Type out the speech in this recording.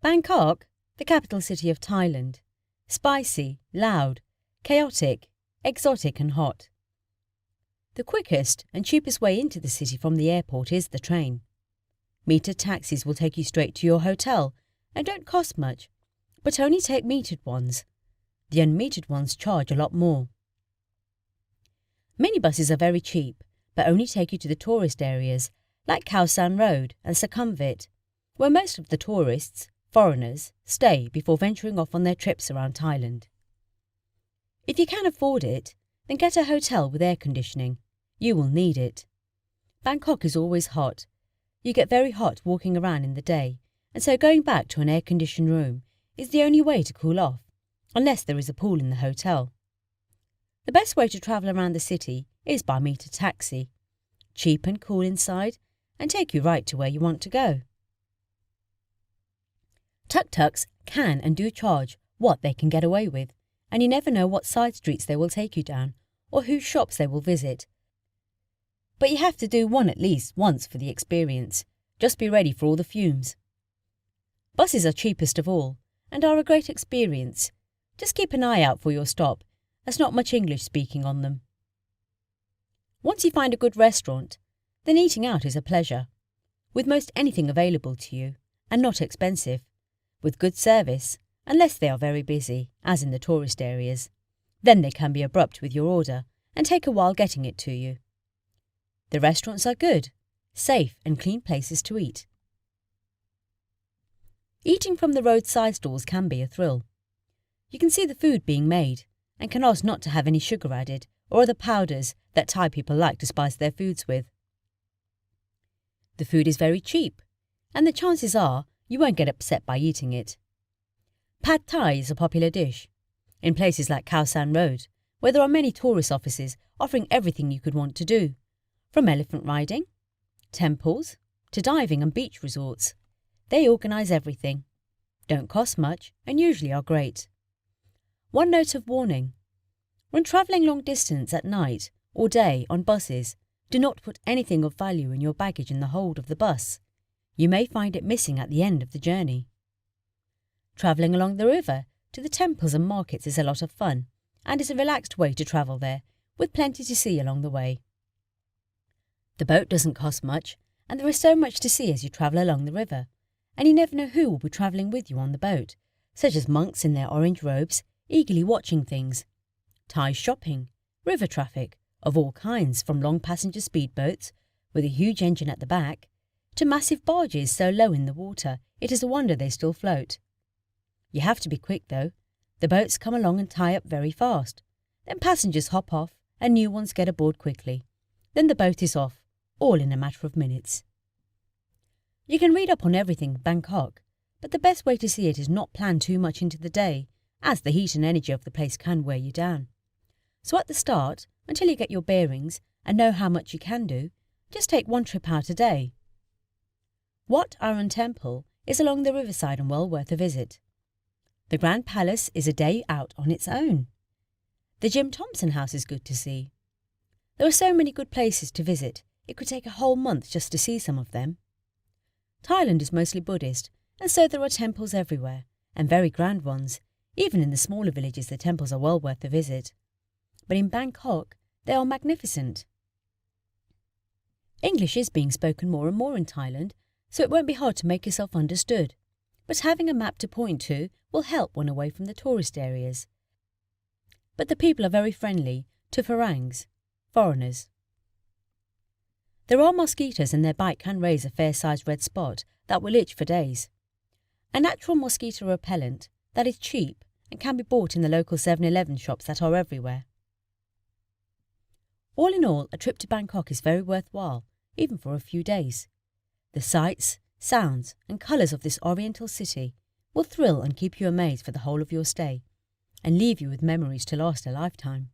Bangkok, the capital city of Thailand. Spicy, loud, chaotic, exotic and hot. The quickest and cheapest way into the city from the airport is the train. Metered taxis will take you straight to your hotel and don't cost much, but only take metered ones. The unmetered ones charge a lot more. Minibuses are very cheap, but only take you to the tourist areas like Khao San Road and Sukhumvit, where most of the tourists, foreigners, stay before venturing off on their trips around Thailand. If you can afford it, then get a hotel with air conditioning. You will need it. Bangkok is always hot. You get very hot walking around in the day, and so going back to an air-conditioned room is the only way to cool off, unless there is a pool in the hotel. The best way to travel around the city is by metered taxi. Cheap and cool inside, and take you right to where you want to go. Tuk-tuks can and do charge what they can get away with, and you never know what side streets they will take you down, or whose shops they will visit. But you have to do one at least once for the experience. Just be ready for all the fumes. Buses are cheapest of all, and are a great experience. Just keep an eye out for your stop. There's not much English speaking on them. Once you find a good restaurant, then eating out is a pleasure, with most anything available to you, and not expensive, with good service, unless they are very busy, as in the tourist areas. Then they can be abrupt with your order, and take a while getting it to you. The restaurants are good, safe and clean places to eat. Eating from the roadside stalls can be a thrill. You can see the food being made, and can ask not to have any sugar added, or other powders that Thai people like to spice their foods with. The food is very cheap, and the chances are you won't get upset by eating it. Pad Thai is a popular dish. In places like Khao San Road, where there are many tourist offices offering everything you could want to do, from elephant riding, temples, to diving and beach resorts. They organise everything. Don't cost much and usually are great. One note of warning. When travelling long distance at night or day on buses, do not put anything of value in your baggage in the hold of the bus. You may find it missing at the end of the journey. Travelling along the river to the temples and markets is a lot of fun, and is a relaxed way to travel there, with plenty to see along the way. The boat doesn't cost much, and there is so much to see as you travel along the river, and you never know who will be travelling with you on the boat, such as monks in their orange robes, eagerly watching things. Thai shopping, river traffic, of all kinds, from long passenger speedboats, with a huge engine at the back, to massive barges so low in the water it is a wonder they still float. You have to be quick though. The boats come along and tie up very fast. Then passengers hop off and new ones get aboard quickly. Then the boat is off, all in a matter of minutes. You can read up on everything Bangkok, but the best way to see it is not plan too much into the day, as the heat and energy of the place can wear you down. So at the start, until you get your bearings and know how much you can do, just take one trip out a day. Wat Arun Temple is along the riverside and well worth a visit. The Grand Palace is a day out on its own. The Jim Thompson House is good to see. There are so many good places to visit, it could take a whole month just to see some of them. Thailand is mostly Buddhist, and so there are temples everywhere, and very grand ones. Even in the smaller villages the temples are well worth a visit. But in Bangkok, they are magnificent. English is being spoken more and more in Thailand, so it won't be hard to make yourself understood. But having a map to point to will help when away from the tourist areas. But the people are very friendly to Farangs, foreigners. There are mosquitoes and their bite can raise a fair-sized red spot that will itch for days. A natural mosquito repellent that is cheap and can be bought in the local 7-Eleven shops that are everywhere. All in all, a trip to Bangkok is very worthwhile, even for a few days. The sights, sounds and colours of this oriental city will thrill and keep you amazed for the whole of your stay, and leave you with memories to last a lifetime.